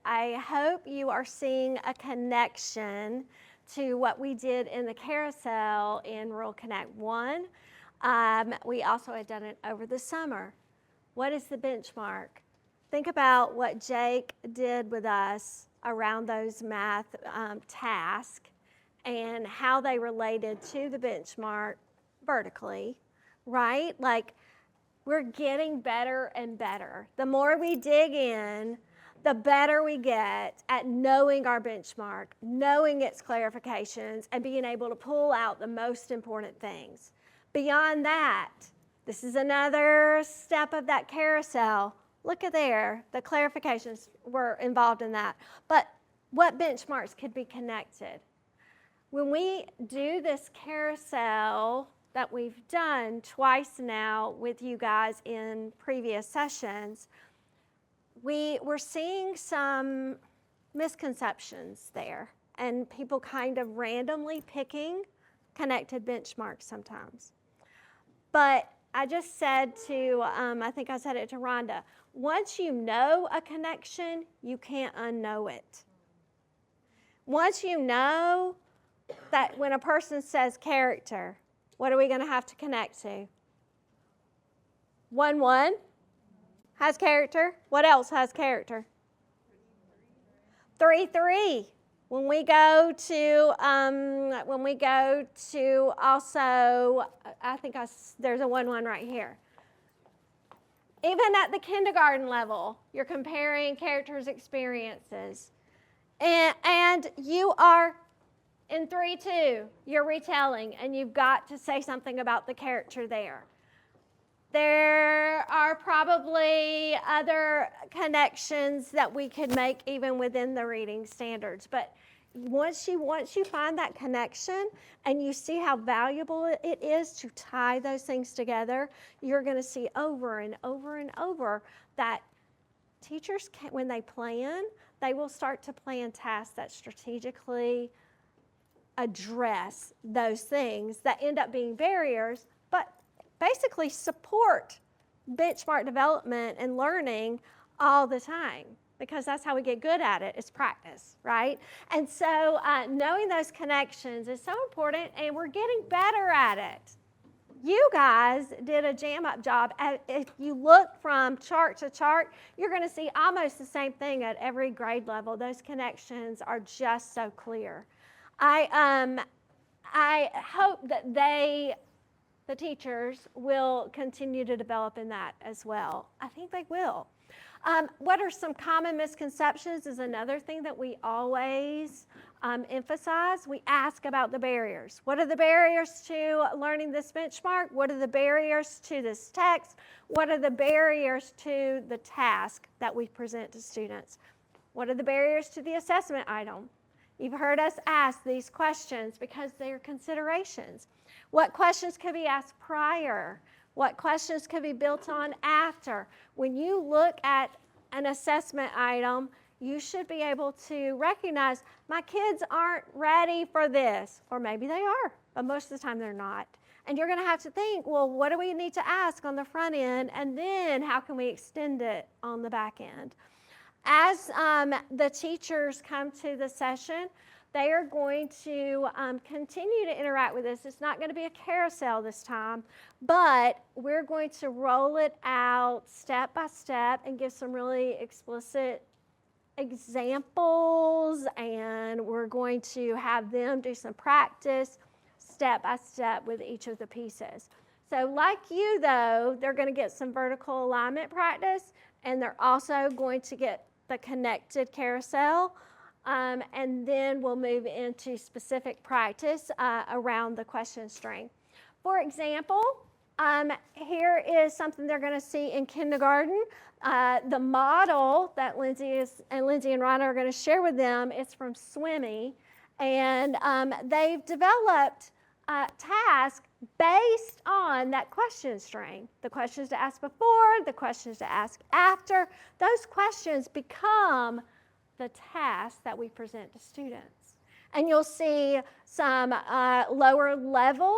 I hope you are seeing a connection to what we did in the carousel in Rural Connect 1. We also had done it over the summer. What is the benchmark? Think about what Jake did with us around those math tasks and how they related to the benchmark vertically, right? Like, we're getting better and better. The more we dig in, the better we get at knowing our benchmark, knowing its clarifications, and being able to pull out the most important things. Beyond that, this is another step of that carousel. Look at there, the clarifications were involved in that. But what benchmarks could be connected? When we do this carousel that we've done twice now with you guys in previous sessions, we're seeing some misconceptions there and people kind of randomly picking connected benchmarks sometimes. But I just said to, I think I said it to Rhonda, once you know a connection, you can't unknow it. Once you know that when a person says character, what are we going to have to connect to? 1-1 has character. What else has character? 3-3. When we go to also, I think there's a 1-1 right here. Even at the kindergarten level, you're comparing characters' experiences. And you are in 3-2, you're retelling, and you've got to say something about the character there. There are probably other connections that we could make even within the reading standards. But once you find that connection and you see how valuable it is to tie those things together, you're going to see over and over and over that teachers, when they plan, they will start to plan tasks that strategically address those things that end up being barriers, but basically support benchmark development and learning all the time, because that's how we get good at it, is practice, right? And so knowing those connections is so important, and we're getting better at it. You guys did a jam-up job. If you look from chart to chart, you're going to see almost the same thing at every grade level. Those connections are just so clear. I hope that the teachers will continue to develop in that as well. I think they will. What are some common misconceptions is another thing that we always emphasize. We ask about the barriers. What are the barriers to learning this benchmark? What are the barriers to this text? What are the barriers to the task that we present to students? What are the barriers to the assessment item? You've heard us ask these questions because they're considerations. What questions could be asked prior? What questions could be built on after? When you look at an assessment item, you should be able to recognize my kids aren't ready for this, or maybe they are, but most of the time they're not. And you're going to have to think, well, what do we need to ask on the front end, and then how can we extend it on the back end? As the teachers come to the session, they are going to continue to interact with this. It's not going to be a carousel this time, but we're going to roll it out step by step and give some really explicit examples, and we're going to have them do some practice step by step with each of the pieces. So like you, though, they're going to get some vertical alignment practice, and they're also going to get the connected carousel. And then we'll move into specific practice around the question string. For example, here is something they're going to see in kindergarten. The model that Lindsay and Rhonda are going to share with them is from Swimmy, and they've developed tasks based on that question string. The questions to ask before, the questions to ask after. Those questions become the tasks that we present to students. And you'll see some lower level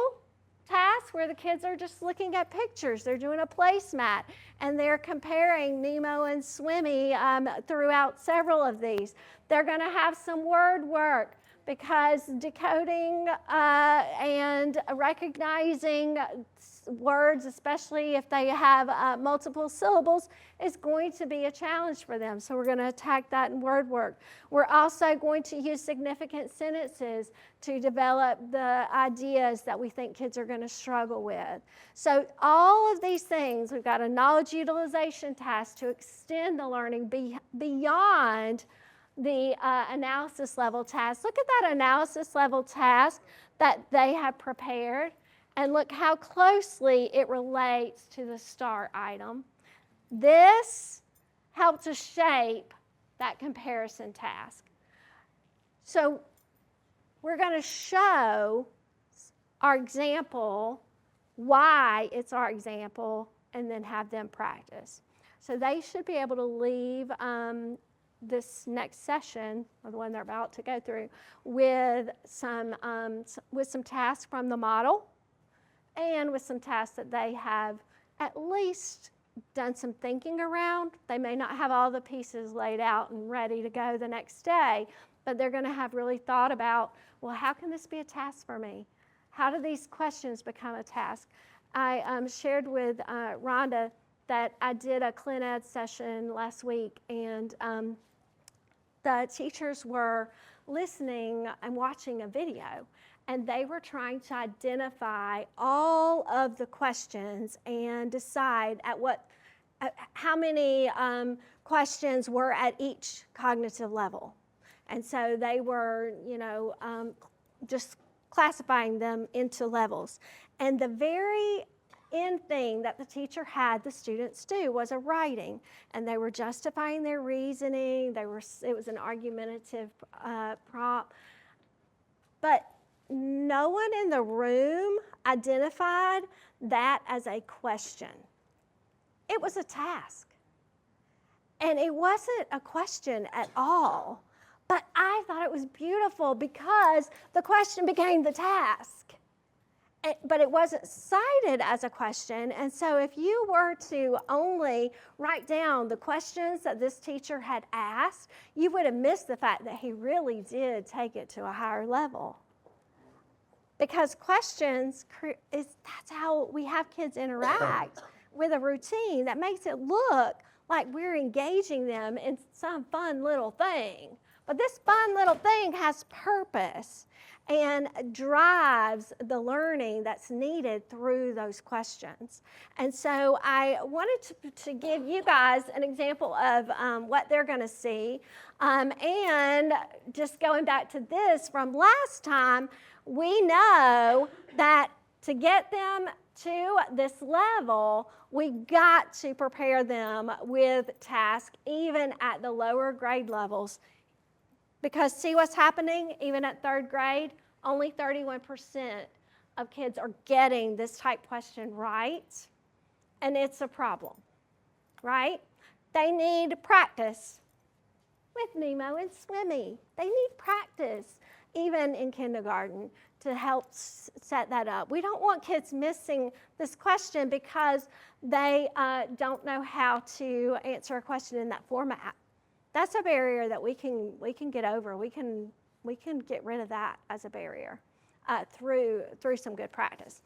tasks where the kids are just looking at pictures. They're doing a placemat, and they're comparing Nemo and Swimmy throughout several of these. They're going to have some word work because decoding and recognizing words, especially if they have multiple syllables, is going to be a challenge for them. So we're going to attack that in word work. We're also going to use significant sentences to develop the ideas that we think kids are going to struggle with. So all of these things, we've got a knowledge utilization task to extend the learning beyond the analysis level task. Look at that analysis level task that they have prepared, and look how closely it relates to the STAR item. This helped to shape that comparison task. So we're going to show our example, why it's our example, and then have them practice. So they should be able to leave this next session, or the one they're about to go through, with some tasks from the model, and with some tasks that they have at least done some thinking around. They may not have all the pieces laid out and ready to go the next day, but they're going to have really thought about, well, how can this be a task for me? How do these questions become a task? I shared with Rhonda that I did a Clin Ed session last week, and the teachers were listening and watching a video, and they were trying to identify all of the questions and decide how many questions were at each cognitive level. And so they were, just classifying them into levels. And the very end thing that the teacher had the students do was a writing, and they were justifying their reasoning. It was an argumentative prompt, but no one in the room identified that as a question. It was a task, and it wasn't a question at all, but I thought it was beautiful because the question became the task. But it wasn't cited as a question, and so if you were to only write down the questions that this teacher had asked, you would have missed the fact that he really did take it to a higher level. Because questions, that's how we have kids interact with a routine that makes it look like we're engaging them in some fun little thing. But this fun little thing has purpose and drives the learning that's needed through those questions. And so I wanted to give you guys an example of what they're going to see. And just going back to this from last time, we know that to get them to this level, we got to prepare them with tasks even at the lower grade levels. Because see what's happening, even at third grade, only 31% of kids are getting this type question right, and it's a problem, right? They need practice with Nemo and Swimmy. They need practice, even in kindergarten, to help set that up. We don't want kids missing this question because they don't know how to answer a question in that format. That's a barrier that we can get over. We can get rid of that as a barrier through some good practice.